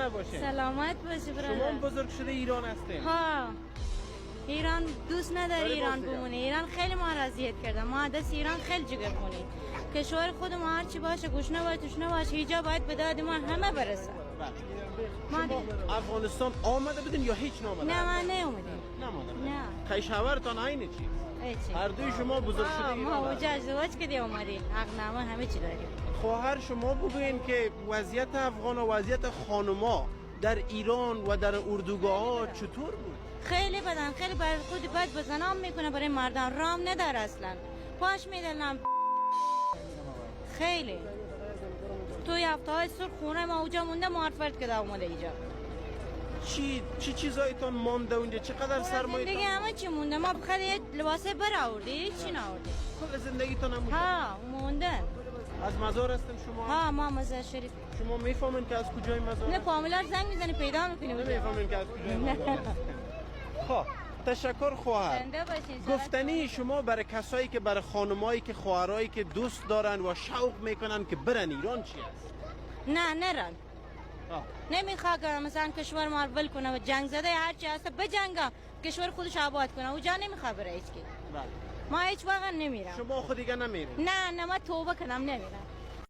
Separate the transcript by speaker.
Speaker 1: نباشین.
Speaker 2: سلامت باشی برادر.
Speaker 1: شما بزرگ شده ایران هستین.
Speaker 2: ها ایران دوست نداره ایران بمونه. ایران خیلی ما را اذیت کرده. ما دست ایران خیلی جگر خونید. کشور خود ما هر چی باشه گوشنه باشه توشنه باشه هیچ باید به داد ما همه برسه.
Speaker 1: شما افغانستان آمده بدین یا هیچ نامده؟
Speaker 2: نه من نیومدم.
Speaker 1: نه.
Speaker 2: نه.
Speaker 1: خیشاورتان عین چی؟
Speaker 2: هیچی.
Speaker 1: هر دوی شما بزرگ شده ایران.
Speaker 2: ما اوجا ازدواج کردیم اومدیم. حقنامه همه چی داریم.
Speaker 1: خواهر شما بگوین که وضعیت افغان و وضعیت خانوما در ایران و در اردوگاه ها چطور بود؟
Speaker 2: خیلی بدن خیلی بر خود بد بزنام میکنه برای مردان رام نداره اصلا. پاش میدلم خیلی توی هفته های سر خونه ما اوجا مونده معرفت کده اومده اینجا.
Speaker 1: چی چیزایتان مانده اونجا؟ چقدر سرمایه؟
Speaker 2: دیگه همه چی مونده. ما بخیر یه لباس برآوردی چی نآوردی؟
Speaker 1: کل زندگیتان هم
Speaker 2: ها موندن.
Speaker 1: از مزار هستن شما؟
Speaker 2: ها ما مزار شریف.
Speaker 1: شما میفهمین که از کجای مزار؟
Speaker 2: نه فامیلار زنگ میزنی پیدا میکنی.
Speaker 1: نمیفهمین که از کجای مزار هستن. خب تشکر خواهر.
Speaker 2: زنده باشین.
Speaker 1: گفتنی شما برای کسایی که برای خانمایی که خواهرایی که دوست دارن و شوق میکنن که برن ایران چی است؟
Speaker 2: نه نرن. نمیخواد که مثلا کشور ما ول کنه و جنگ زده هر چی هست بجنگه کشور خودش آباد کنه. اوجا نمیخواد بره هیچ کی.
Speaker 1: بله.
Speaker 2: ما هیچ وقت نمیرم.
Speaker 1: شما خود دیگه نمیرین؟
Speaker 2: نه من توبه کنم نمیرم.